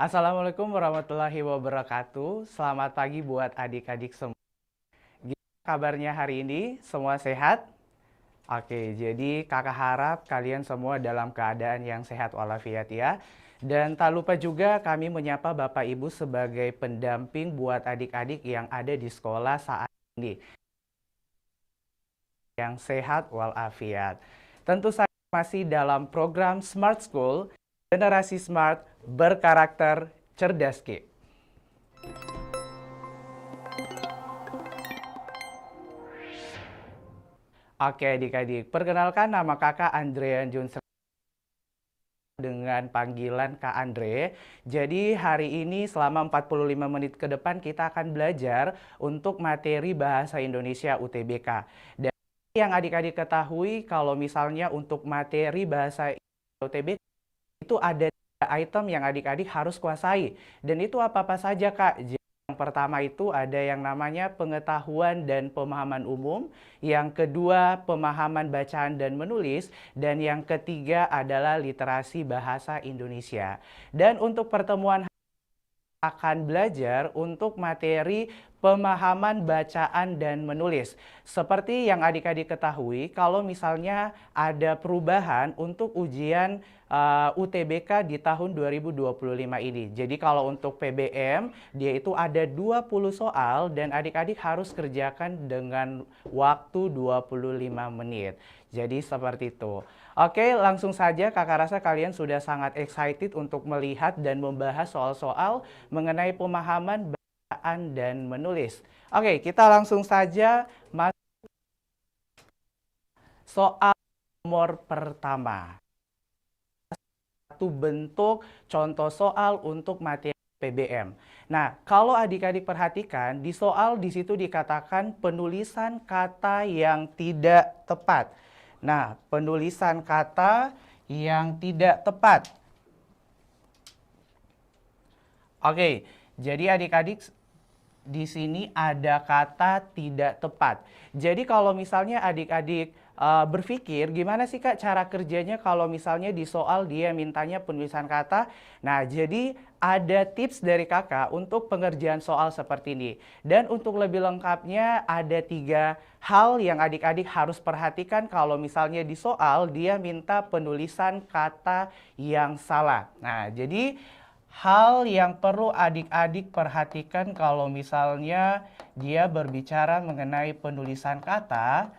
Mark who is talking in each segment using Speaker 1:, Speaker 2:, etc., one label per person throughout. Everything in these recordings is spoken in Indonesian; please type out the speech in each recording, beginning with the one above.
Speaker 1: Assalamualaikum warahmatullahi wabarakatuh. Selamat pagi buat adik-adik semua. Gimana kabarnya hari ini? Semua sehat? Oke, jadi kakak harap kalian semua dalam keadaan yang sehat walafiat ya. Dan tak lupa juga kami menyapa Bapak Ibu sebagai pendamping buat adik-adik yang ada di sekolah saat ini. Yang sehat walafiat. Tentu saja masih dalam program Smart School, generasi smart berkarakter cerdas Ki. Oke adik-adik, perkenalkan nama kakak Andrean Johnson dengan panggilan Kak Andre. Jadi hari ini selama 45 menit ke depan kita akan belajar untuk materi Bahasa Indonesia UTBK. Dan yang adik-adik ketahui kalau misalnya untuk materi Bahasa Indonesia UTBK itu ada 3 item yang adik-adik harus kuasai. Dan itu apa-apa saja Kak? Yang pertama itu ada yang namanya pengetahuan dan pemahaman umum, yang kedua pemahaman bacaan dan menulis, dan yang ketiga adalah literasi bahasa Indonesia. Dan untuk pertemuan akan belajar untuk materi pemahaman bacaan dan menulis. Seperti yang adik-adik ketahui, kalau misalnya ada perubahan untuk ujian UTBK di tahun 2025 ini. Jadi kalau untuk PBM, dia itu ada 20 soal dan adik-adik harus kerjakan dengan waktu 25 menit. Jadi seperti itu. Oke, langsung saja kakak rasa kalian sudah sangat excited untuk melihat dan membahas soal-soal mengenai pemahaman bacaan dan menulis. Oke, kita langsung saja masuk soal nomor pertama. Satu bentuk contoh soal untuk materi PBM. Nah, kalau adik-adik perhatikan, di soal di situ dikatakan penulisan kata yang tidak tepat. Nah, penulisan kata yang tidak tepat. Oke, jadi adik-adik di sini ada kata tidak tepat. Jadi kalau misalnya adik-adik berpikir gimana sih Kak cara kerjanya kalau misalnya di soal dia mintanya penulisan kata. Nah, jadi ada tips dari kakak untuk pengerjaan soal seperti ini. Dan untuk lebih lengkapnya ada 3 hal yang adik-adik harus perhatikan kalau misalnya di soal dia minta penulisan kata yang salah. Nah, jadi hal yang perlu adik-adik perhatikan kalau misalnya dia berbicara mengenai penulisan kata,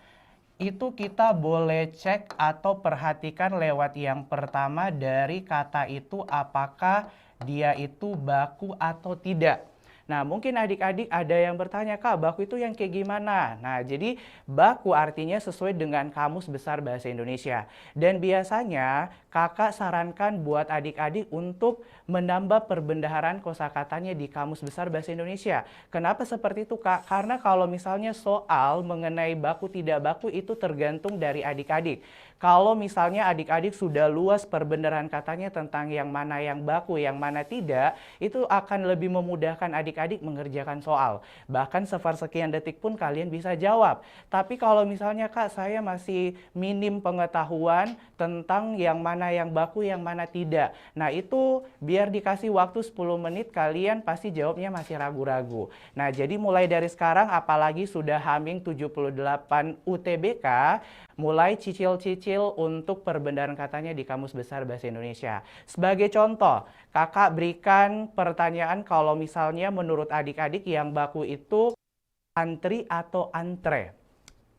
Speaker 1: itu kita boleh cek atau perhatikan lewat yang pertama dari kata itu apakah dia itu baku atau tidak. Nah, mungkin adik-adik ada yang bertanya, Kak, baku itu yang kayak gimana? Nah, jadi baku artinya sesuai dengan Kamus Besar Bahasa Indonesia. Dan biasanya kakak sarankan buat adik-adik untuk menambah perbendaharaan kosakatanya di Kamus Besar Bahasa Indonesia. Kenapa seperti itu, Kak? Karena kalau misalnya soal mengenai baku tidak baku itu tergantung dari adik-adik. Kalau misalnya adik-adik sudah luas perbendaharaan katanya tentang yang mana yang baku, yang mana tidak, itu akan lebih memudahkan adik-adik mengerjakan soal. Bahkan sekian detik pun kalian bisa jawab. Tapi kalau misalnya Kak, saya masih minim pengetahuan tentang yang mana yang baku, yang mana tidak. Nah, itu biar dikasih waktu 10 menit kalian pasti jawabnya masih ragu-ragu. Nah, jadi mulai dari sekarang apalagi sudah Haming 78 UTBK, mulai cicil-cicil untuk perbendaharaan katanya di Kamus Besar Bahasa Indonesia. Sebagai contoh, kakak berikan pertanyaan kalau misalnya menurut adik-adik yang baku itu antri atau antre.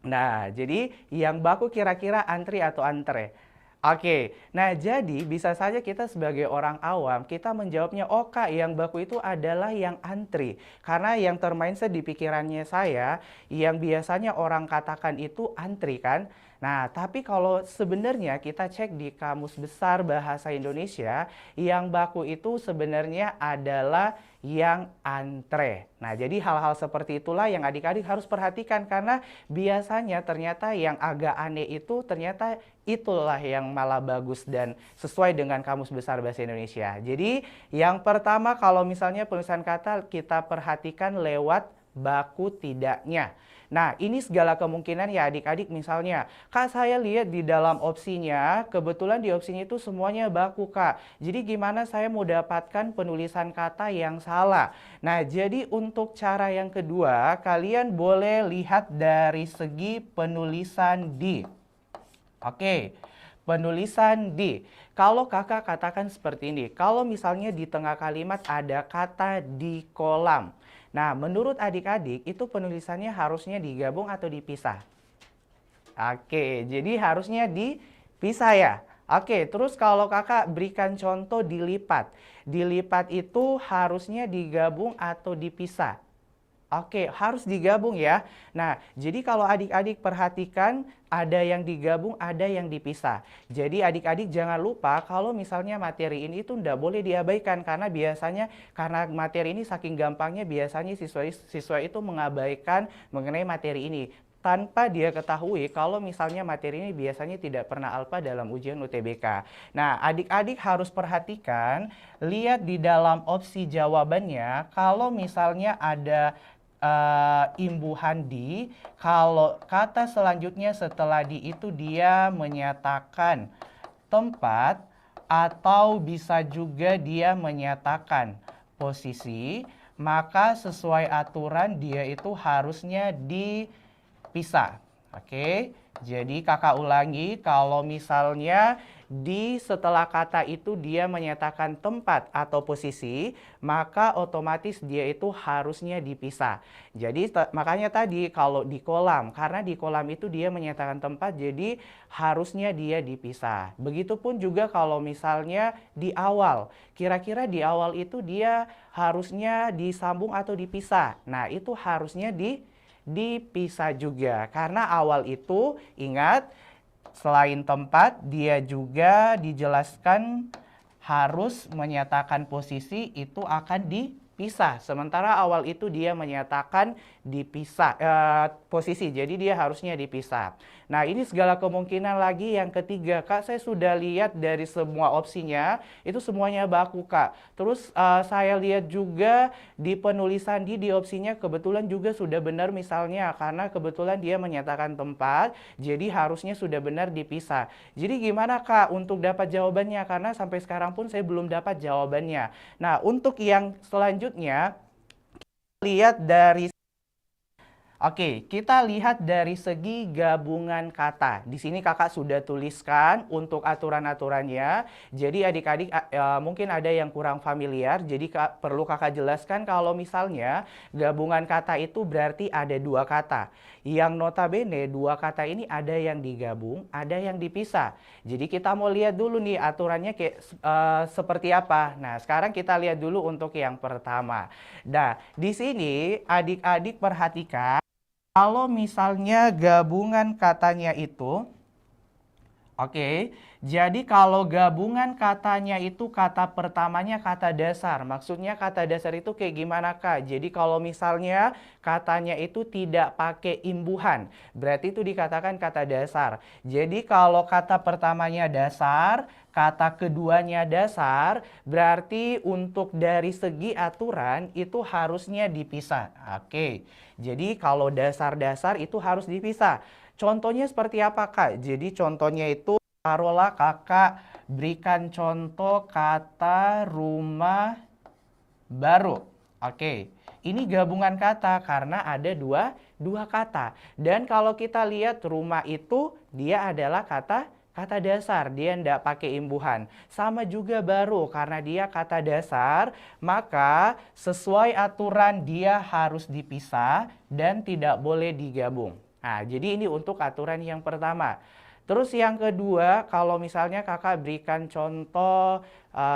Speaker 1: Nah, jadi yang baku kira-kira antri atau antre. Oke, nah jadi bisa saja kita sebagai orang awam, kita menjawabnya, oh Kak, yang baku itu adalah yang antri. Karena yang termindset di pikirannya saya, yang biasanya orang katakan itu antri kan. Nah, tapi kalau sebenarnya kita cek di Kamus Besar Bahasa Indonesia, yang baku itu sebenarnya adalah yang antre. Nah, jadi hal-hal seperti itulah yang adik-adik harus perhatikan karena biasanya ternyata yang agak aneh itu ternyata itulah yang malah bagus dan sesuai dengan Kamus Besar Bahasa Indonesia. Jadi, yang pertama kalau misalnya penulisan kata kita perhatikan lewat baku tidaknya. Nah, ini segala kemungkinan ya adik-adik, misalnya, Kak saya lihat di dalam opsinya, kebetulan di opsinya itu semuanya baku Kak. Jadi gimana saya mau dapatkan penulisan kata yang salah? Nah, jadi untuk cara yang kedua, kalian boleh lihat dari segi penulisan di. Oke, penulisan di. Kalau kakak katakan seperti ini, kalau misalnya di tengah kalimat ada kata di kolam. Nah, menurut adik-adik itu penulisannya harusnya digabung atau dipisah? Oke, jadi harusnya dipisah ya. Oke, terus kalau kakak berikan contoh dilipat. Dilipat itu harusnya digabung atau dipisah? Oke, harus digabung ya. Nah, jadi kalau adik-adik perhatikan ada yang digabung, ada yang dipisah. Jadi adik-adik jangan lupa kalau misalnya materi ini itu tidak boleh diabaikan karena materi ini saking gampangnya biasanya siswa itu mengabaikan mengenai materi ini tanpa dia ketahui kalau misalnya materi ini biasanya tidak pernah alfa dalam ujian UTBK. Nah, adik-adik harus perhatikan, lihat di dalam opsi jawabannya, kalau misalnya ada imbuhan di, kalau kata selanjutnya setelah di itu dia menyatakan tempat atau bisa juga dia menyatakan posisi, maka sesuai aturan dia itu harusnya dipisah. Oke, jadi kakak ulangi, kalau misalnya di setelah kata itu dia menyatakan tempat atau posisi, maka otomatis dia itu harusnya dipisah. Jadi makanya tadi kalau di kolam, karena di kolam itu dia menyatakan tempat, jadi harusnya dia dipisah. Begitupun juga kalau misalnya di awal, kira-kira di awal itu dia harusnya disambung atau dipisah. Nah, itu harusnya dipisah juga, karena awal itu ingat selain tempat dia juga dijelaskan harus menyatakan posisi itu akan dipisah. Sementara awal itu dia menyatakan dipisah posisi, jadi dia harusnya dipisah. Nah, ini segala kemungkinan lagi yang ketiga, Kak, saya sudah lihat dari semua opsinya, itu semuanya baku, Kak. Terus saya lihat juga di penulisan di opsinya kebetulan juga sudah benar misalnya, karena kebetulan dia menyatakan tempat, jadi harusnya sudah benar dipisah. Jadi gimana, Kak, untuk dapat jawabannya? Karena sampai sekarang pun saya belum dapat jawabannya. Nah, untuk yang selanjutnya, lihat dari Oke, kita lihat dari segi gabungan kata. Di sini kakak sudah tuliskan untuk aturan-aturannya. Jadi adik-adik mungkin ada yang kurang familiar. Jadi perlu kakak jelaskan kalau misalnya gabungan kata itu berarti ada dua kata. Yang notabene dua kata ini ada yang digabung, ada yang dipisah. Jadi kita mau lihat dulu nih aturannya seperti apa. Nah, sekarang kita lihat dulu untuk yang pertama. Nah, di sini adik-adik perhatikan. Kalau misalnya gabungan katanya itu, oke, jadi kalau gabungan katanya itu kata pertamanya kata dasar. Maksudnya kata dasar itu kayak gimana, Kak? Jadi kalau misalnya katanya itu tidak pakai imbuhan, berarti itu dikatakan kata dasar. Jadi kalau kata pertamanya dasar, kata keduanya dasar, berarti untuk dari segi aturan itu harusnya dipisah. Oke, jadi kalau dasar-dasar itu harus dipisah. Contohnya seperti apa, Kak? Jadi contohnya itu taruhlah kakak berikan contoh kata rumah baru. Oke, ini gabungan kata karena ada dua kata. Dan kalau kita lihat rumah itu dia adalah kata dasar, dia tidak pakai imbuhan. Sama juga baru, karena dia kata dasar, maka sesuai aturan dia harus dipisah dan tidak boleh digabung. Nah, jadi ini untuk aturan yang pertama. Terus yang kedua, kalau misalnya kakak berikan contoh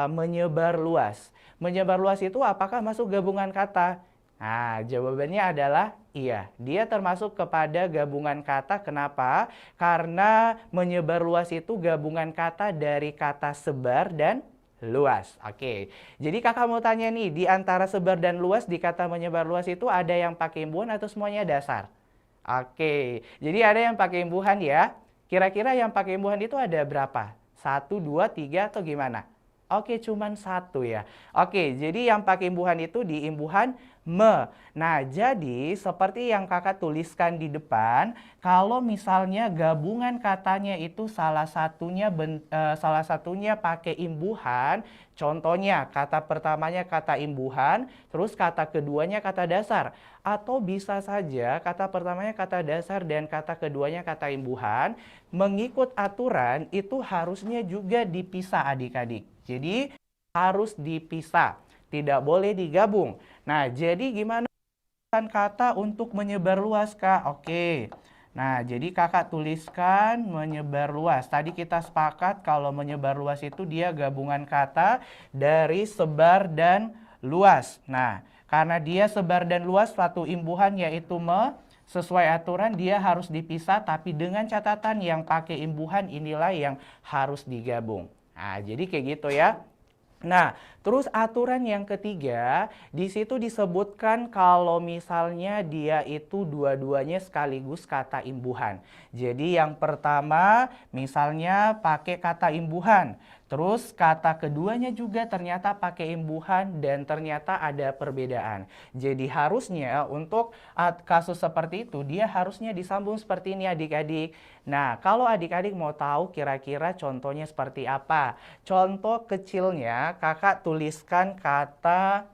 Speaker 1: menyebar luas. Menyebar luas itu apakah masuk gabungan kata? Nah, jawabannya adalah iya. Dia termasuk kepada gabungan kata. Kenapa? Karena menyebar luas itu gabungan kata dari kata sebar dan luas. Oke, jadi kakak mau tanya nih, di antara sebar dan luas di kata menyebar luas itu ada yang pakai imbuhan atau semuanya dasar? Oke, jadi ada yang pakai imbuhan ya. Kira-kira yang pakai imbuhan itu ada berapa? 1, 2, 3 atau gimana? Oke, cuman 1 ya. Oke, jadi yang pakai imbuhan itu di imbuhan me. Nah, jadi seperti yang kakak tuliskan di depan, kalau misalnya gabungan katanya itu salah satunya pakai imbuhan, contohnya kata pertamanya kata imbuhan, terus kata keduanya kata dasar. Atau bisa saja kata pertamanya kata dasar dan kata keduanya kata imbuhan, mengikut aturan itu harusnya juga dipisah adik-adik. Jadi harus dipisah, tidak boleh digabung. Nah, jadi gimana kata untuk menyebar luas, Kak? Oke. Nah, jadi kakak tuliskan menyebar luas. Tadi kita sepakat kalau menyebar luas itu dia gabungan kata dari sebar dan luas. Nah, karena dia sebar dan luas suatu imbuhan yaitu sesuai aturan dia harus dipisah tapi dengan catatan yang pakai imbuhan inilah yang harus digabung. Nah, jadi kayak gitu ya. Nah, terus aturan yang ketiga, di situ disebutkan kalau misalnya dia itu dua-duanya sekaligus kata imbuhan. Jadi yang pertama misalnya pakai kata imbuhan. Terus kata keduanya juga ternyata pakai imbuhan dan ternyata ada perbedaan. Jadi harusnya untuk kasus seperti itu dia harusnya disambung seperti ini adik-adik. Nah, kalau adik-adik mau tahu kira-kira contohnya seperti apa? Contoh kecilnya kakak tuliskan kata,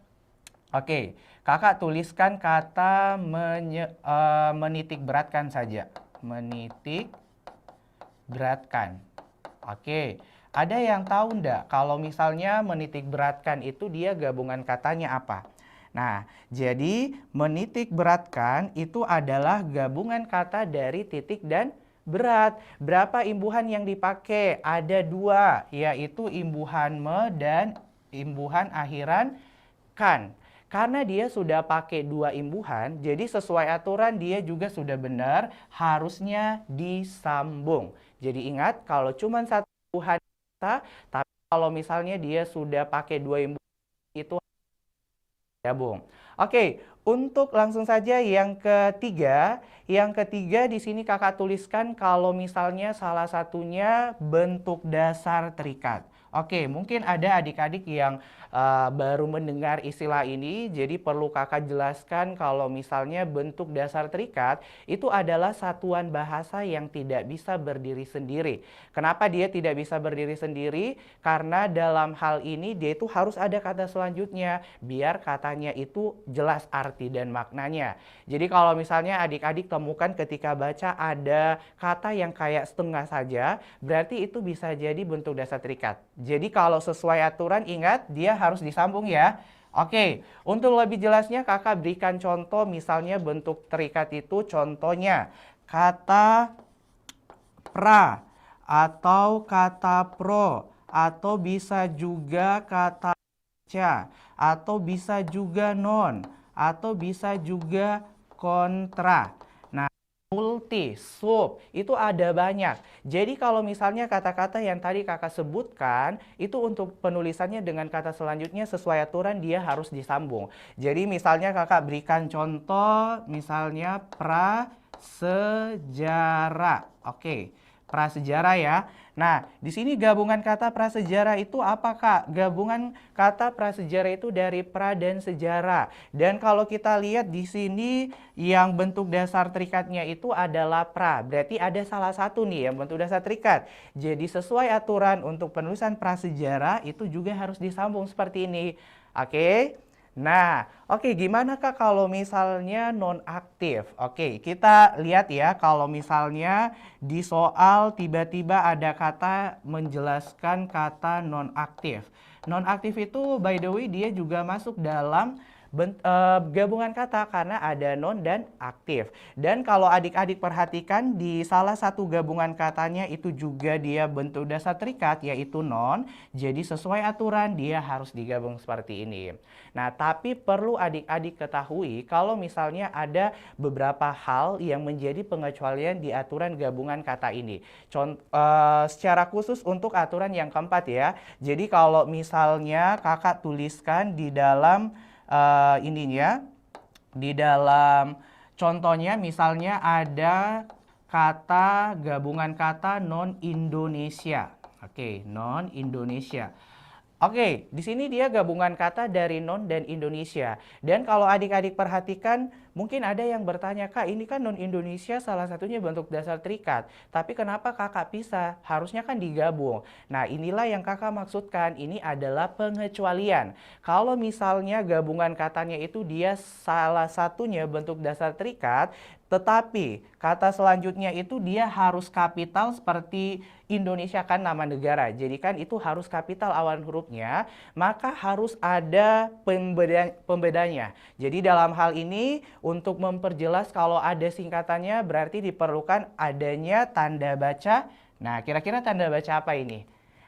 Speaker 1: oke, kakak tuliskan kata menitik beratkan saja. Menitik beratkan. Oke, ada yang tahu enggak kalau misalnya menitik beratkan itu dia gabungan katanya apa? Nah, jadi menitik beratkan itu adalah gabungan kata dari titik dan berat. Berapa imbuhan yang dipakai? Ada dua, yaitu imbuhan me dan imbuhan akhiran kan. Karena dia sudah pakai dua imbuhan, jadi sesuai aturan dia juga sudah benar, harusnya disambung. Jadi ingat, kalau cuma satu imbuhan, tapi kalau misalnya dia sudah pakai dua imbuhan, itu gabung. Oke, untuk langsung saja yang ketiga. Yang ketiga di sini kakak tuliskan kalau misalnya salah satunya bentuk dasar terikat. Oke, mungkin ada adik-adik yang baru mendengar istilah ini, jadi perlu kakak jelaskan kalau misalnya bentuk dasar terikat itu adalah satuan bahasa yang tidak bisa berdiri sendiri. Kenapa dia tidak bisa berdiri sendiri? Karena dalam hal ini dia itu harus ada kata selanjutnya, biar katanya itu jelas arti dan maknanya. Jadi kalau misalnya adik-adik temukan ketika baca ada kata yang kayak setengah saja, berarti itu bisa jadi bentuk dasar terikat. Jadi kalau sesuai aturan ingat dia harus disambung ya. Oke, untuk lebih jelasnya kakak berikan contoh misalnya bentuk terikat itu contohnya kata pra atau kata pro atau bisa juga kata ca atau bisa juga non atau bisa juga kontra. Multi, sub, itu ada banyak. Jadi kalau misalnya kata-kata yang tadi kakak sebutkan, itu untuk penulisannya dengan kata selanjutnya sesuai aturan dia harus disambung. Jadi misalnya kakak berikan contoh, misalnya prasejarah. Oke, prasejarah ya. Nah, di sini gabungan kata prasejarah itu apa, Kak? Gabungan kata prasejarah itu dari pra dan sejarah. Dan kalau kita lihat di sini yang bentuk dasar terikatnya itu adalah pra. Berarti ada salah satu nih yang bentuk dasar terikat. Jadi sesuai aturan untuk penulisan prasejarah itu juga harus disambung seperti ini. Oke? Nah, oke, gimana Kak kalau misalnya nonaktif? Oke, kita lihat ya kalau misalnya di soal tiba-tiba ada kata menjelaskan kata nonaktif. Nonaktif itu by the way dia juga masuk dalam gabungan kata karena ada non dan aktif. Dan kalau adik-adik perhatikan di salah satu gabungan katanya itu juga dia bentuk dasar terikat yaitu non. Jadi sesuai aturan dia harus digabung seperti ini. Nah, tapi perlu adik-adik ketahui kalau misalnya ada beberapa hal yang menjadi pengecualian di aturan gabungan kata ini. Secara khusus untuk aturan yang keempat ya. Jadi kalau misalnya kakak tuliskan di dalam ininya, di dalam contohnya misalnya ada gabungan kata non-Indonesia. Oke, non-Indonesia. Oke, di sini dia gabungan kata dari non dan Indonesia. Dan kalau adik-adik perhatikan, mungkin ada yang bertanya, Kak, ini kan non Indonesia salah satunya bentuk dasar terikat. Tapi kenapa kakak pisah? Harusnya kan digabung. Nah, inilah yang kakak maksudkan. Ini adalah pengecualian. Kalau misalnya gabungan katanya itu dia salah satunya bentuk dasar terikat, tetapi kata selanjutnya itu dia harus kapital seperti Indonesia kan nama negara. Jadi kan itu harus kapital awal hurufnya, maka harus ada pembedanya. Jadi dalam hal ini untuk memperjelas kalau ada singkatannya berarti diperlukan adanya tanda baca. Nah, kira-kira tanda baca apa ini?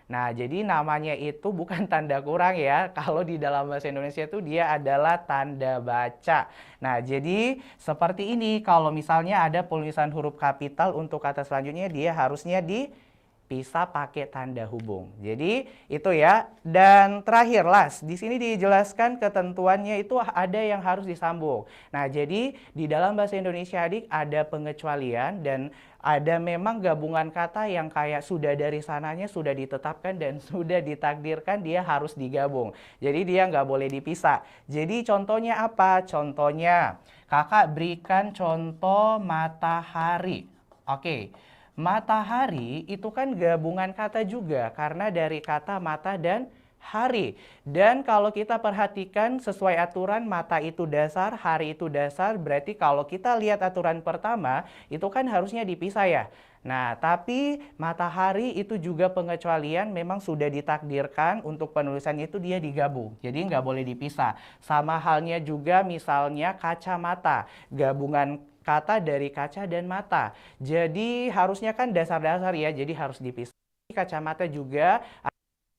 Speaker 1: Nah, jadi namanya itu bukan tanda kurang ya. Kalau di dalam bahasa Indonesia itu dia adalah tanda baca. Nah, jadi seperti ini. Kalau misalnya ada penulisan huruf kapital untuk kata selanjutnya, dia harusnya dipisah pakai tanda hubung. Jadi itu ya. Dan terakhir, Las, di sini dijelaskan ketentuannya itu ada yang harus disambung. Nah, jadi di dalam bahasa Indonesia adik ada pengecualian dan ada memang gabungan kata yang kayak sudah dari sananya sudah ditetapkan dan sudah ditakdirkan dia harus digabung. Jadi dia nggak boleh dipisah. Jadi contohnya apa? Contohnya kakak berikan contoh matahari. Oke, matahari itu kan gabungan kata juga karena dari kata mata dan hari. Dan kalau kita perhatikan sesuai aturan mata itu dasar, hari itu dasar, berarti kalau kita lihat aturan pertama itu kan harusnya dipisah ya. Nah, tapi matahari itu juga pengecualian memang sudah ditakdirkan untuk penulisannya itu dia digabung. Jadi nggak boleh dipisah. Sama halnya juga misalnya kacamata, gabungan kata dari kaca dan mata. Jadi harusnya kan dasar-dasar ya, jadi harus dipisah. Kacamata juga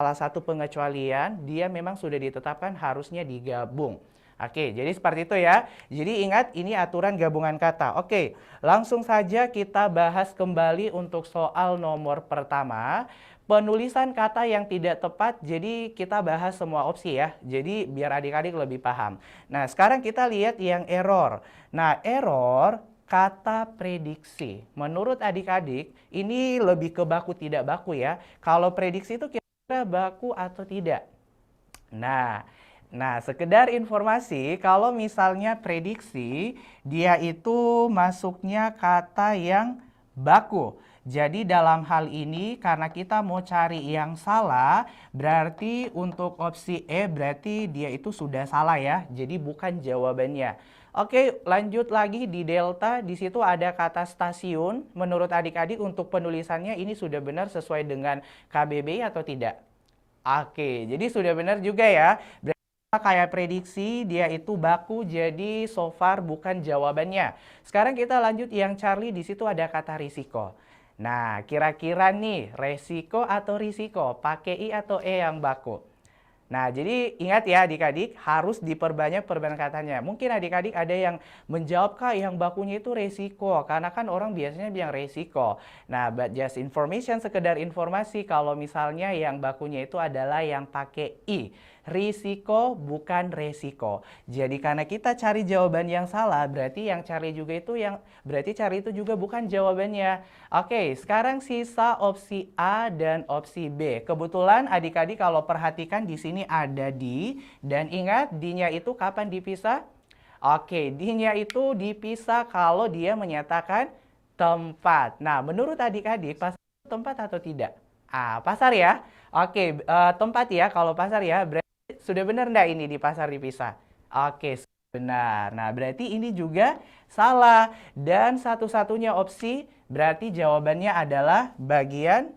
Speaker 1: salah satu pengecualian, dia memang sudah ditetapkan harusnya digabung. Oke, jadi seperti itu ya. Jadi ingat ini aturan gabungan kata. Oke, langsung saja kita bahas kembali untuk soal nomor pertama. Penulisan kata yang tidak tepat, jadi kita bahas semua opsi ya. Jadi biar adik-adik lebih paham. Nah, sekarang kita lihat yang error. Nah, error kata prediksi. Menurut adik-adik, ini lebih ke baku tidak baku ya. Kalau prediksi itu baku atau tidak. Nah, sekedar informasi, kalau misalnya prediksi, dia itu masuknya kata yang baku. Jadi dalam hal ini karena kita mau cari yang salah, berarti untuk opsi E berarti dia itu sudah salah ya. Jadi bukan jawabannya. Oke, lanjut lagi di delta. Di situ ada kata stasiun. Menurut adik-adik untuk penulisannya ini sudah benar sesuai dengan KBBI atau tidak? Oke, jadi sudah benar juga ya. Berarti kayak prediksi dia itu baku, jadi so far bukan jawabannya. Sekarang kita lanjut yang Charlie, di situ ada kata risiko. Nah, kira-kira nih resiko atau risiko, pakai I atau E yang baku? Nah, jadi ingat ya adik-adik, harus diperbanyak perbandingan katanya. Mungkin adik-adik ada yang menjawab, Kak, yang bakunya itu resiko. Karena kan orang biasanya bilang resiko. Nah, but just information, sekedar informasi kalau misalnya yang bakunya itu adalah yang pakai I. Risiko bukan resiko. Jadi karena kita cari jawaban yang salah, berarti yang cari juga itu berarti cari itu juga bukan jawabannya. Oke, sekarang sisa opsi A dan opsi B. Kebetulan adik-adik kalau perhatikan di sini ada di, dan ingat D-nya itu kapan dipisah? Oke, D-nya itu dipisah kalau dia menyatakan tempat. Nah, menurut adik-adik pasar tempat atau tidak? Pasar ya. Oke, tempat ya. Kalau pasar ya, berarti sudah benar enggak ini di pasar dipisah? Oke, benar. Nah, berarti ini juga salah. Dan satu-satunya opsi berarti jawabannya adalah bagian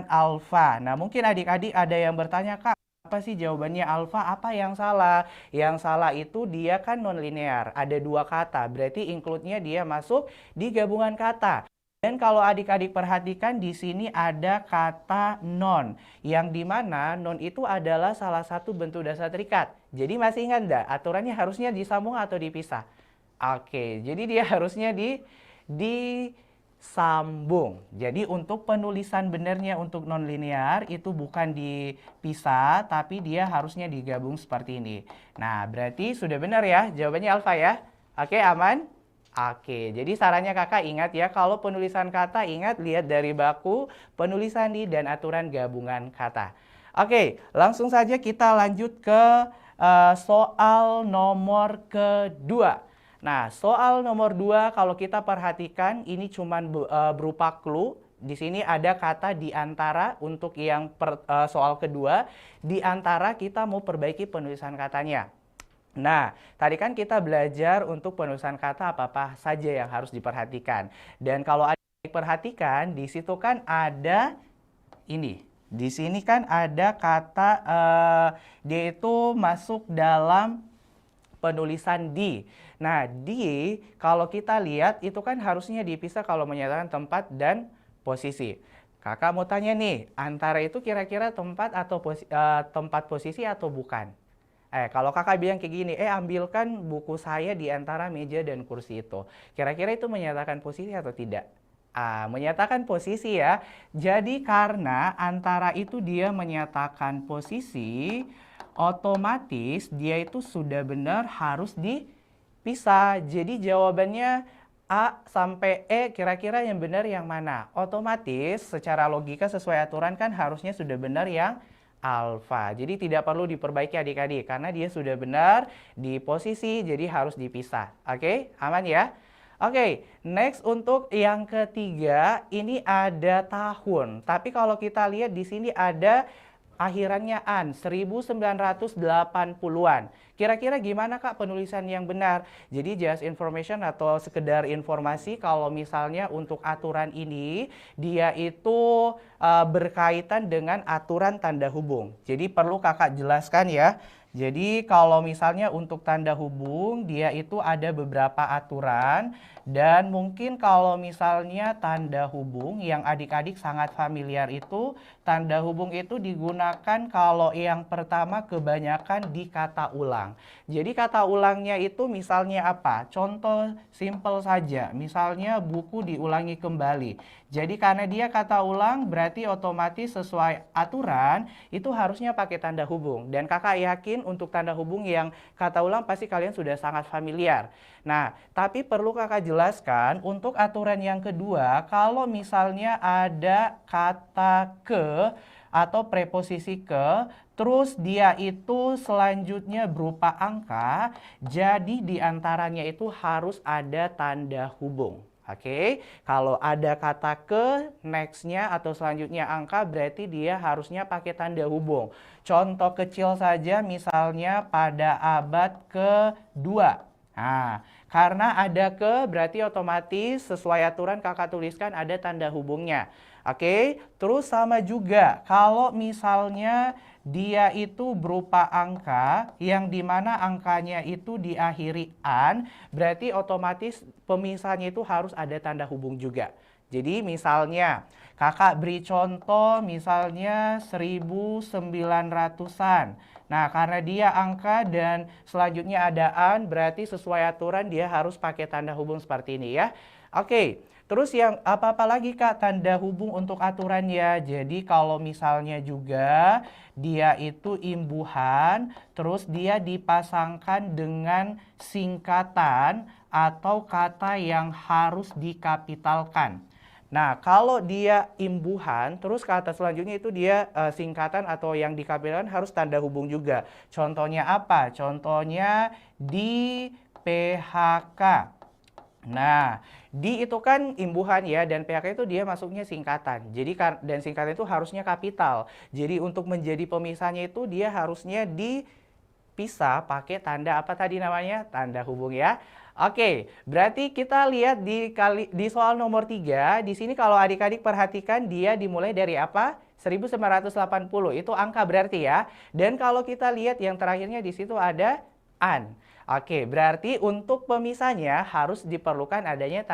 Speaker 1: alfa. Nah, mungkin adik-adik ada yang bertanya, Kak, apa sih jawabannya alfa? Apa yang salah? Yang salah itu dia kan non-linear. Ada dua kata, berarti include-nya dia masuk di gabungan kata. Dan kalau adik-adik perhatikan di sini ada kata non, yang dimana non itu adalah salah satu bentuk dasar terikat. Jadi masih ingat enggak? Aturannya harusnya disambung atau dipisah? Oke, jadi dia harusnya disambung. Jadi untuk penulisan benarnya untuk non-linear itu bukan dipisah, tapi dia harusnya digabung seperti ini. Nah, berarti sudah benar ya, jawabannya alfa ya. Oke, aman? Oke, jadi sarannya kakak ingat ya, kalau penulisan kata ingat lihat dari baku, penulisan di, dan aturan gabungan kata. Oke, langsung saja kita lanjut ke soal nomor kedua. Nah, soal nomor 2 kalau kita perhatikan ini cuma berupa clue. Di sini ada kata di antara untuk yang soal kedua. Di antara kita mau perbaiki penulisan katanya. Nah, tadi kan kita belajar untuk penulisan kata apa-apa saja yang harus diperhatikan. Dan kalau ada perhatikan, di situ kan ada ini. Di sini kan ada kata dia itu masuk dalam penulisan di. Nah, di kalau kita lihat itu kan harusnya dipisah kalau menyatakan tempat dan posisi. Kakak mau tanya nih, antara itu kira-kira tempat atau tempat posisi atau bukan? Kalau kakak bilang kayak gini, ambilkan buku saya di antara meja dan kursi itu. Kira-kira itu menyatakan posisi atau tidak? Menyatakan posisi ya. Jadi karena antara itu dia menyatakan posisi, otomatis dia itu sudah benar harus dipisah. Jadi jawabannya A sampai E kira-kira yang benar yang mana? Otomatis secara logika sesuai aturan kan harusnya sudah benar yang alfa. Jadi tidak perlu diperbaiki adik-adik karena dia sudah benar di posisi jadi harus dipisah. Oke, aman ya? Oke, next untuk yang ketiga ini ada tahun. Tapi kalau kita lihat di sini ada akhirannya an, 1980-an. Kira-kira gimana Kak penulisan yang benar? Jadi just information atau sekedar informasi kalau misalnya untuk aturan ini dia itu berkaitan dengan aturan tanda hubung. Jadi perlu Kakak jelaskan ya. Jadi kalau misalnya untuk tanda hubung dia itu ada beberapa aturan dan mungkin kalau misalnya tanda hubung yang adik-adik sangat familiar itu tanda hubung itu digunakan kalau yang pertama kebanyakan di kata ulang. Jadi kata ulangnya itu misalnya apa? Contoh simple saja, misalnya buku diulangi kembali. Jadi karena dia kata ulang berarti otomatis sesuai aturan itu harusnya pakai tanda hubung. Dan kakak yakin untuk tanda hubung yang kata ulang pasti kalian sudah sangat familiar. Nah, tapi perlu kakak jelaskan untuk aturan yang kedua kalau misalnya ada kata ke atau preposisi ke, terus dia itu selanjutnya berupa angka, jadi diantaranya itu harus ada tanda hubung. Oke, kalau ada kata ke, next-nya atau selanjutnya angka berarti dia harusnya pakai tanda hubung. Contoh kecil saja misalnya pada abad ke-2. Nah, karena ada ke berarti otomatis sesuai aturan kakak tuliskan ada tanda hubungnya. Oke, terus sama juga kalau misalnya dia itu berupa angka yang dimana angkanya itu diakhiri an, berarti otomatis pemisahnya itu harus ada tanda hubung juga. Jadi misalnya kakak beri contoh misalnya 1900-an. Nah karena dia angka dan selanjutnya ada an, berarti sesuai aturan dia harus pakai tanda hubung seperti ini ya. Oke. Terus yang apa-apa lagi Kak tanda hubung untuk aturannya. Jadi kalau misalnya juga dia itu imbuhan, terus dia dipasangkan dengan singkatan atau kata yang harus dikapitalkan. Nah, kalau dia imbuhan, terus kata selanjutnya itu dia singkatan atau yang dikapitalkan harus tanda hubung juga. Contohnya apa? Contohnya di PHK. Nah, di itu kan imbuhan ya dan PHK itu dia masuknya singkatan. Jadi dan singkatan itu harusnya kapital. Jadi untuk menjadi pemisahnya itu dia harusnya dipisah pakai tanda apa tadi namanya? Tanda hubung ya. Oke, berarti kita lihat di soal nomor 3. Di sini kalau adik-adik perhatikan dia dimulai dari apa? 1980. Itu angka berarti ya. Dan kalau kita lihat yang terakhirnya di situ ada an. Oke, berarti untuk pemisahnya harus diperlukan adanya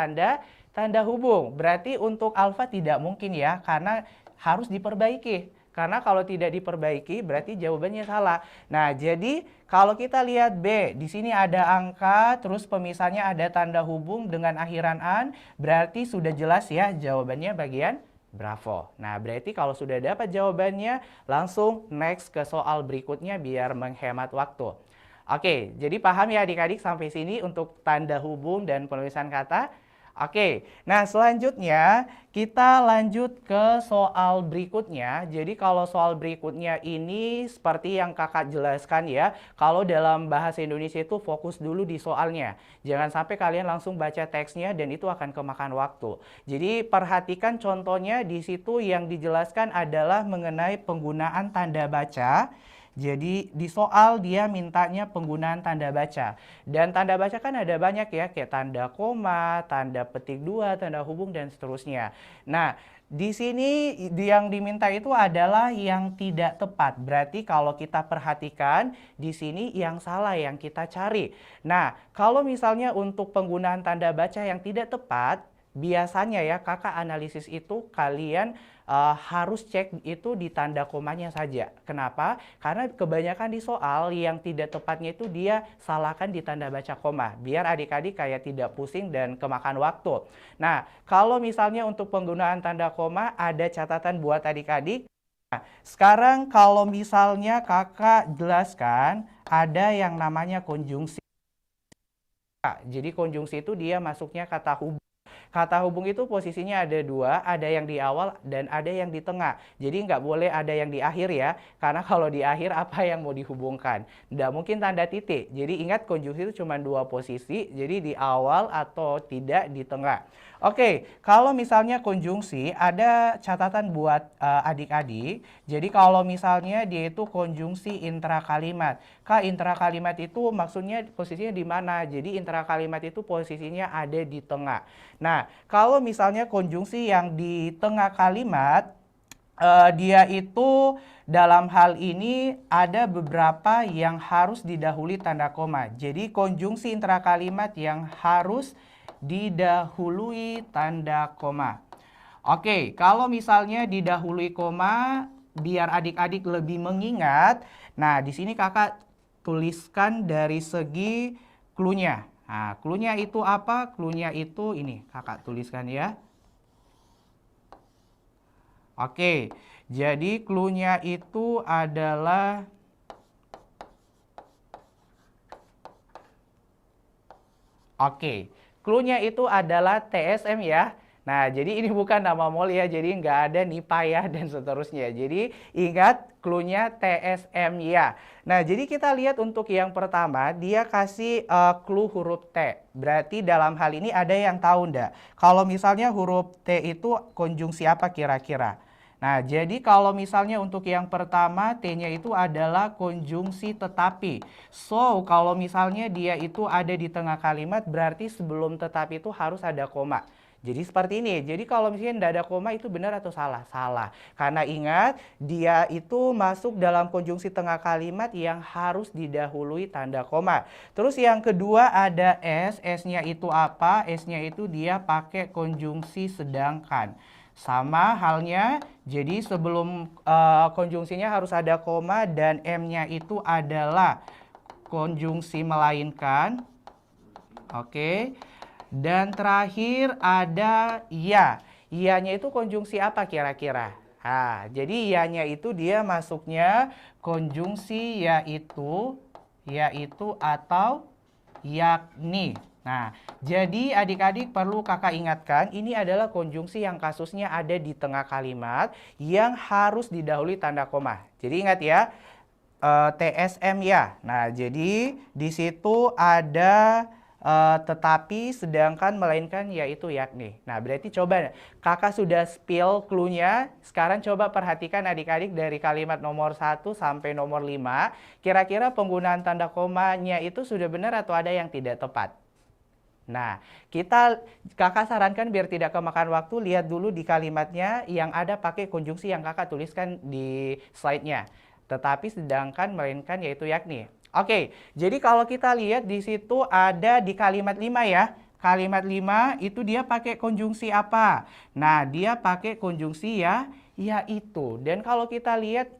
Speaker 1: tanda hubung. Berarti untuk alfa tidak mungkin ya, karena harus diperbaiki. Karena kalau tidak diperbaiki berarti jawabannya salah. Nah, jadi kalau kita lihat B, di sini ada angka, terus pemisahnya ada tanda hubung dengan akhiran an, berarti sudah jelas ya jawabannya bagian bravo. Nah, berarti kalau sudah dapat jawabannya, langsung next ke soal berikutnya biar menghemat waktu. Oke, jadi paham ya adik-adik sampai sini untuk tanda hubung dan penulisan kata? Oke, nah selanjutnya kita lanjut ke soal berikutnya. Jadi kalau soal berikutnya ini seperti yang kakak jelaskan ya, kalau dalam bahasa Indonesia itu fokus dulu di soalnya. Jangan sampai kalian langsung baca teksnya dan itu akan kemakan waktu. Jadi perhatikan contohnya di situ yang dijelaskan adalah mengenai penggunaan tanda baca. Jadi di soal dia mintanya penggunaan tanda baca. Dan tanda baca kan ada banyak ya, kayak tanda koma, tanda petik dua, tanda hubung, dan seterusnya. Nah, di sini yang diminta itu adalah yang tidak tepat. Berarti kalau kita perhatikan, di sini yang salah yang kita cari. Nah, kalau misalnya untuk penggunaan tanda baca yang tidak tepat, biasanya ya kakak analisis itu kalian harus cek itu di tanda komanya saja. Kenapa? Karena kebanyakan di soal yang tidak tepatnya itu dia salahkan di tanda baca koma. Biar adik-adik kayak tidak pusing dan kemakan waktu. Nah, kalau misalnya untuk penggunaan tanda koma ada catatan buat adik-adik. Nah, sekarang kalau misalnya kakak jelaskan ada yang namanya konjungsi. Jadi konjungsi itu dia masuknya kata hubung. Kata hubung itu posisinya ada dua, ada yang di awal dan ada yang di tengah. Jadi nggak boleh ada yang di akhir ya, karena kalau di akhir apa yang mau dihubungkan? Nggak mungkin tanda titik. Jadi ingat konjungsi itu cuma dua posisi, jadi di awal atau tidak di tengah. Oke, kalau misalnya konjungsi ada catatan buat adik-adik. Jadi kalau misalnya dia itu konjungsi intrakalimat. Kak, intrakalimat itu maksudnya posisinya di mana? Jadi intrakalimat itu posisinya ada di tengah. Nah, kalau misalnya konjungsi yang di tengah kalimat, dia itu dalam hal ini ada beberapa yang harus didahului tanda koma. Jadi konjungsi intrakalimat yang harus didahului tanda koma. Oke, kalau misalnya didahului koma, biar adik-adik lebih mengingat. Nah, di sini kakak tuliskan dari segi clue-nya. Nah, clue-nya itu apa? Clue-nya itu ini, kakak tuliskan ya. Oke, jadi clue-nya itu adalah clue-nya itu adalah TSM ya. Nah, jadi ini bukan nama mall ya, jadi nggak ada NIPA ya dan seterusnya. Jadi ingat clue-nya TSM ya. Nah, jadi kita lihat untuk yang pertama, dia kasih clue huruf T. Berarti dalam hal ini ada yang tahu ndak? Kalau misalnya huruf T itu konjungsi apa kira-kira? Nah, jadi kalau misalnya untuk yang pertama, T-nya itu adalah konjungsi tetapi. So, kalau misalnya dia itu ada di tengah kalimat, berarti sebelum tetapi itu harus ada koma. Jadi seperti ini. Jadi kalau misalnya tidak ada koma itu benar atau salah? Salah. Karena ingat, dia itu masuk dalam konjungsi tengah kalimat yang harus didahului tanda koma. Terus yang kedua ada S. S-nya itu apa? S-nya itu dia pakai konjungsi sedangkan. Sama halnya, jadi sebelum konjungsinya harus ada koma dan M-nya itu adalah konjungsi melainkan. Oke. Dan terakhir ada ya. Iya-nya itu konjungsi apa kira-kira? Nah, jadi iya-nya itu dia masuknya konjungsi yaitu atau yakni. Nah, jadi adik-adik perlu kakak ingatkan, ini adalah konjungsi yang kasusnya ada di tengah kalimat yang harus didahului tanda koma. Jadi ingat ya, TSM ya. Nah, jadi di situ ada tetapi, sedangkan, melainkan, yaitu, yakni. Nah, berarti coba kakak sudah spill clue-nya. Sekarang coba perhatikan adik-adik dari kalimat nomor 1 sampai nomor 5. Kira-kira penggunaan tanda komanya itu sudah benar atau ada yang tidak tepat? Nah, kakak sarankan biar tidak kemakan waktu, lihat dulu di kalimatnya yang ada pakai konjungsi yang kakak tuliskan di slide-nya. Tetapi, sedangkan, melainkan, yaitu, yakni. Oke, jadi kalau kita lihat di situ ada di kalimat 5 ya. Kalimat 5 itu dia pakai konjungsi apa? Nah, dia pakai konjungsi yaitu. Dan kalau kita lihat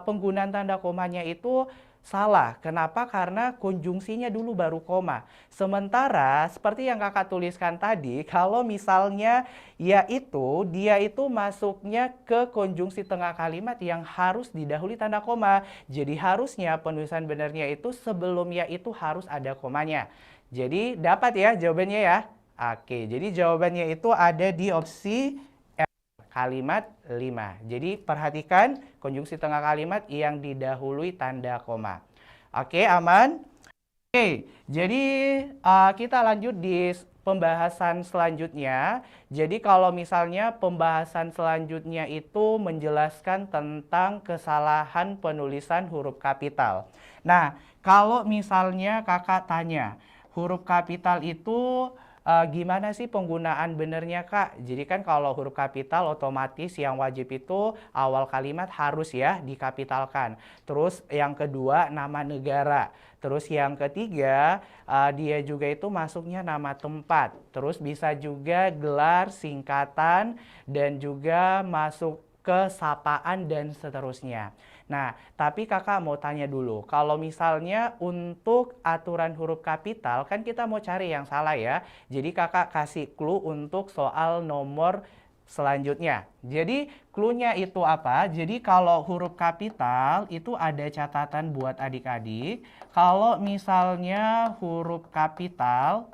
Speaker 1: penggunaan tanda komanya itu salah. Kenapa? Karena konjungsinya dulu baru koma. Sementara seperti yang kakak tuliskan tadi, kalau misalnya yaitu, dia itu masuknya ke konjungsi tengah kalimat yang harus didahului tanda koma. Jadi harusnya penulisan benarnya itu sebelum yaitu harus ada komanya. Jadi dapat ya jawabannya ya? Oke, jadi jawabannya itu ada di opsi kalimat 5. Jadi perhatikan konjungsi tengah kalimat yang didahului tanda koma. Oke, aman? Oke, jadi kita lanjut di pembahasan selanjutnya. Jadi kalau misalnya pembahasan selanjutnya itu menjelaskan tentang kesalahan penulisan huruf kapital. Nah, kalau misalnya kakak tanya, huruf kapital itu gimana sih penggunaan benernya Kak? Jadi kan kalau huruf kapital otomatis yang wajib itu awal kalimat harus ya dikapitalkan. Terus yang kedua nama negara. Terus yang ketiga, dia juga itu masuknya nama tempat. Terus bisa juga gelar, singkatan, dan juga masuk ke sapaan dan seterusnya. Nah, tapi kakak mau tanya dulu, kalau misalnya untuk aturan huruf kapital, kan kita mau cari yang salah ya. Jadi kakak kasih clue untuk soal nomor selanjutnya. Jadi clue-nya itu apa? Jadi kalau huruf kapital itu ada catatan buat adik-adik. Kalau misalnya huruf kapital,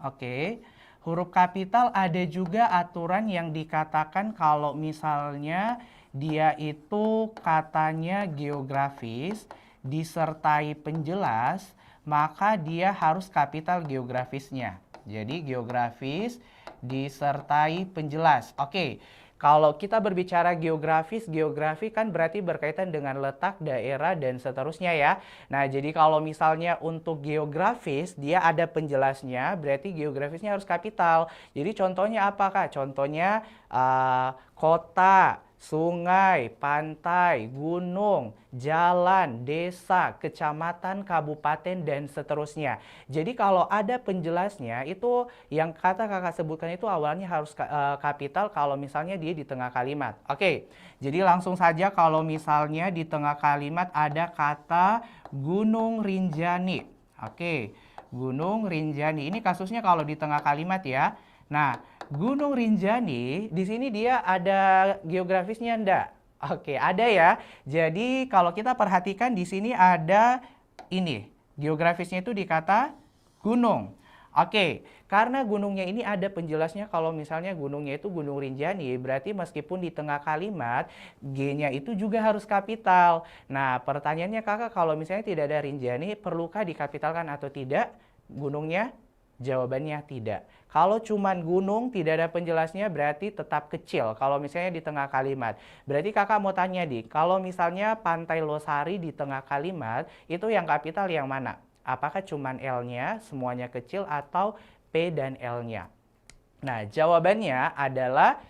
Speaker 1: oke, huruf kapital ada juga aturan yang dikatakan kalau misalnya dia itu katanya geografis disertai penjelas, maka dia harus kapital geografisnya. Jadi geografis disertai penjelas. Oke, kalau kita berbicara geografis, geografi kan berarti berkaitan dengan letak, daerah, dan seterusnya ya. Nah, jadi kalau misalnya untuk geografis, dia ada penjelasnya, berarti geografisnya harus kapital. Jadi contohnya apa Kak? Contohnya kota, sungai, pantai, gunung, jalan, desa, kecamatan, kabupaten, dan seterusnya. Jadi kalau ada penjelasnya, itu yang kata kakak sebutkan itu awalnya harus kapital kalau misalnya dia di tengah kalimat. Oke, jadi langsung saja kalau misalnya di tengah kalimat ada kata Gunung Rinjani. Oke, Gunung Rinjani. Ini kasusnya kalau di tengah kalimat ya. Nah, Gunung Rinjani di sini dia ada geografisnya enggak? Oke, ada ya. Jadi kalau kita perhatikan di sini ada ini. Geografisnya itu dikata gunung. Oke, karena gunungnya ini ada penjelasnya kalau misalnya gunungnya itu Gunung Rinjani, berarti meskipun di tengah kalimat, G-nya itu juga harus kapital. Nah, pertanyaannya kakak, kalau misalnya tidak ada Rinjani, perlukah dikapitalkan atau tidak gunungnya? Jawabannya tidak. Kalau cuman gunung tidak ada penjelasnya berarti tetap kecil kalau misalnya di tengah kalimat. Berarti kakak mau tanya kalau misalnya Pantai Losari di tengah kalimat itu yang kapital yang mana? Apakah cuman L-nya semuanya kecil atau P dan L-nya? Nah, jawabannya adalah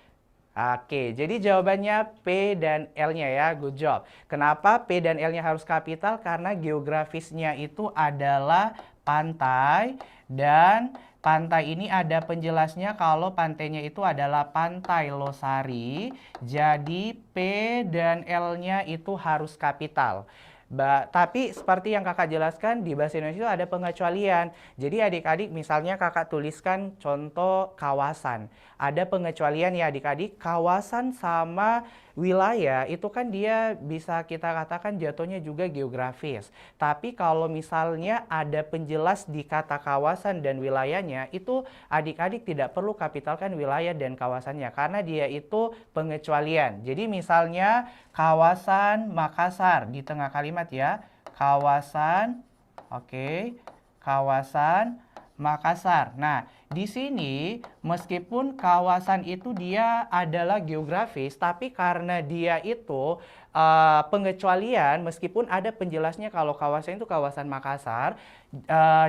Speaker 1: oke, jadi jawabannya P dan L-nya ya, good job. Kenapa P dan L-nya harus kapital? Karena geografisnya itu adalah pantai, dan pantai ini ada penjelasnya kalau pantainya itu adalah Pantai Losari. Jadi P dan L-nya itu harus kapital. Tapi seperti yang kakak jelaskan di bahasa Indonesia itu ada pengecualian. Jadi adik-adik misalnya kakak tuliskan contoh kawasan. Ada pengecualian ya adik-adik, kawasan sama wilayah itu kan dia bisa kita katakan jatuhnya juga geografis. Tapi kalau misalnya ada penjelas di kata kawasan dan wilayahnya, itu adik-adik tidak perlu kapitalkan wilayah dan kawasannya karena dia itu pengecualian. Jadi misalnya kawasan Makassar di tengah kalimat ya, kawasan, oke, kawasan Makassar. Nah, di sini meskipun kawasan itu dia adalah geografis, tapi karena dia itu pengecualian, meskipun ada penjelasnya kalau kawasan itu kawasan Makassar,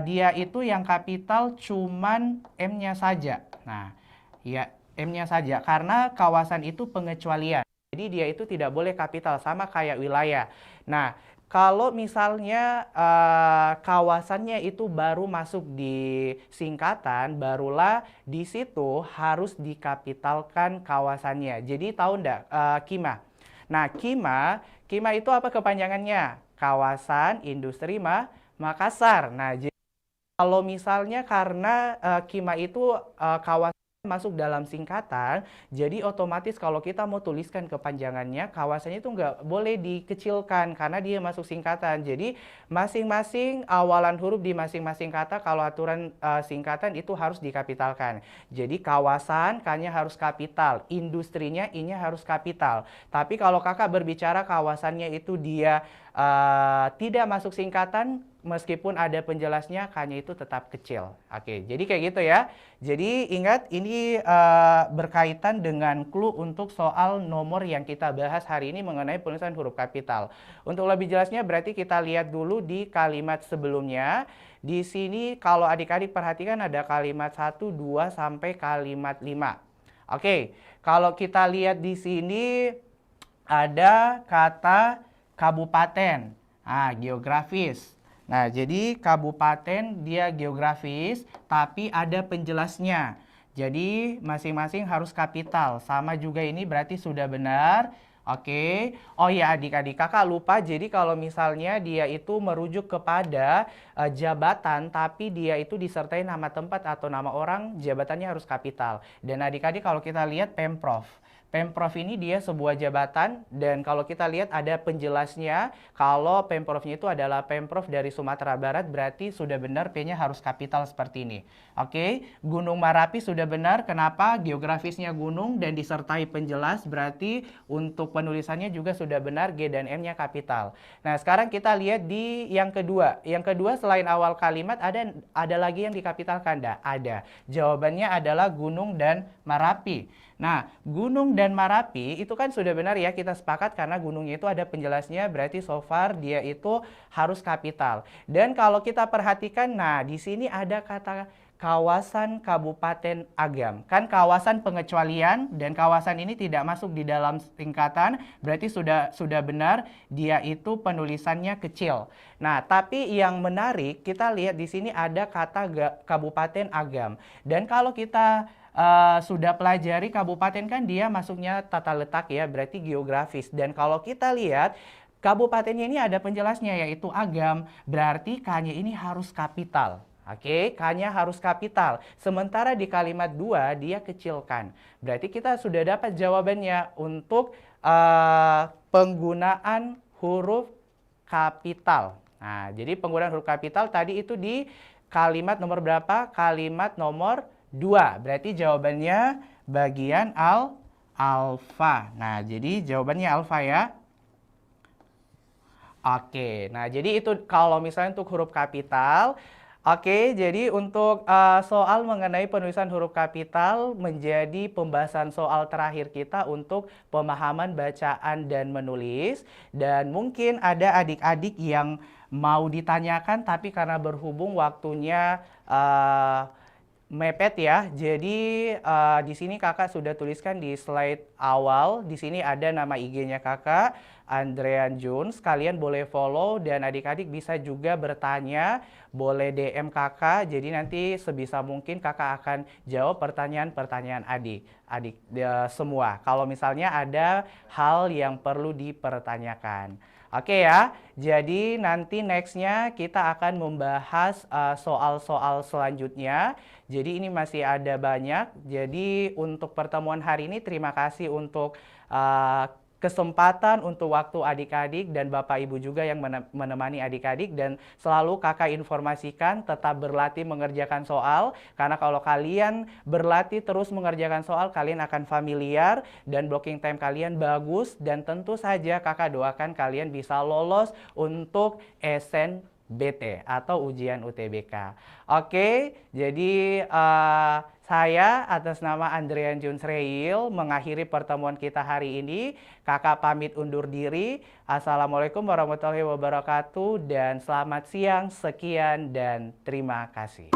Speaker 1: dia itu yang kapital cuman M-nya saja. Nah, ya M-nya saja karena kawasan itu pengecualian. Jadi dia itu tidak boleh kapital sama kayak wilayah. Nah, kalau misalnya kawasannya itu baru masuk di singkatan, barulah di situ harus dikapitalkan kawasannya. Jadi tahu enggak KIMA? Nah, KIMA itu apa kepanjangannya? Kawasan Industri Makassar. Nah, jadi kalau misalnya karena KIMA itu kawasan masuk dalam singkatan, jadi otomatis kalau kita mau tuliskan kepanjangannya, kawasannya itu nggak boleh dikecilkan karena dia masuk singkatan. Jadi masing-masing awalan huruf di masing-masing kata kalau aturan singkatan itu harus dikapitalkan. Jadi kawasan, K-nya harus kapital, industrinya I-nya harus kapital. Tapi kalau kakak berbicara kawasannya itu dia tidak masuk singkatan, meskipun ada penjelasnya, K-nya itu tetap kecil. Oke, jadi kayak gitu ya. Jadi ingat ini berkaitan dengan clue untuk soal nomor yang kita bahas hari ini mengenai penulisan huruf kapital. Untuk lebih jelasnya berarti kita lihat dulu di kalimat sebelumnya. Di sini kalau adik-adik perhatikan ada kalimat 1, 2 sampai kalimat 5. Oke, kalau kita lihat di sini ada kata kabupaten. Geografis. Nah, jadi kabupaten dia geografis, tapi ada penjelasnya. Jadi masing-masing harus kapital. Sama juga ini berarti sudah benar. Oke. Oh ya adik-adik, kakak lupa. Jadi kalau misalnya dia itu merujuk kepada jabatan, tapi dia itu disertai nama tempat atau nama orang, jabatannya harus kapital. Dan adik-adik kalau kita lihat Pemprov. Pemprov ini dia sebuah jabatan dan kalau kita lihat ada penjelasnya kalau Pemprovnya itu adalah Pemprov dari Sumatera Barat berarti sudah benar P-nya harus kapital seperti ini. Oke, Gunung Merapi sudah benar. Kenapa? Geografisnya gunung dan disertai penjelas berarti untuk penulisannya juga sudah benar G dan M-nya kapital. Nah, sekarang kita lihat di yang kedua. Yang kedua selain awal kalimat ada lagi yang dikapitalkan? Ada. Jawabannya adalah Gunung dan Merapi. Nah, Gunung dan Merapi itu kan sudah benar ya kita sepakat karena gunungnya itu ada penjelasnya berarti so far dia itu harus kapital. Dan kalau kita perhatikan, nah di sini ada kata kawasan Kabupaten Agam. Kan kawasan pengecualian dan kawasan ini tidak masuk di dalam singkatan, berarti sudah benar dia itu penulisannya kecil. Nah, tapi yang menarik kita lihat di sini ada kata Kabupaten Agam. Dan kalau kita sudah pelajari kabupaten kan dia masuknya tata letak ya, berarti geografis. Dan kalau kita lihat kabupatennya ini ada penjelasnya yaitu Agam, berarti K-nya ini harus kapital. Oke, K-nya harus kapital. Sementara di kalimat 2 dia kecilkan. Berarti kita sudah dapat jawabannya untuk penggunaan huruf kapital. Nah, jadi penggunaan huruf kapital tadi itu di kalimat nomor berapa? Kalimat nomor 2. Berarti jawabannya bagian alfa. Nah, jadi jawabannya alfa ya. Oke, nah jadi itu kalau misalnya untuk huruf kapital. Oke, jadi untuk soal mengenai penulisan huruf kapital menjadi pembahasan soal terakhir kita untuk pemahaman bacaan dan menulis. Dan mungkin ada adik-adik yang mau ditanyakan tapi karena berhubung waktunya mepet ya. Jadi di sini kakak sudah tuliskan di slide awal. Di sini ada nama IG-nya kakak, Andrean Jones. Kalian boleh follow dan adik-adik bisa juga bertanya, boleh DM kakak. Jadi nanti sebisa mungkin kakak akan jawab pertanyaan-pertanyaan adik semua. Kalau misalnya ada hal yang perlu dipertanyakan. Oke ya, jadi nanti nextnya kita akan membahas soal-soal selanjutnya. Jadi ini masih ada banyak. Jadi untuk pertemuan hari ini terima kasih untuk kesempatan untuk waktu adik-adik dan Bapak Ibu juga yang menemani adik-adik dan selalu kakak informasikan tetap berlatih mengerjakan soal karena kalau kalian berlatih terus mengerjakan soal kalian akan familiar dan blocking time kalian bagus dan tentu saja kakak doakan kalian bisa lolos untuk SNBT atau ujian UTBK. Oke, jadi saya atas nama Andrean Jones Reil mengakhiri pertemuan kita hari ini. Kakak pamit undur diri. Assalamualaikum warahmatullahi wabarakatuh dan selamat siang. Sekian dan terima kasih.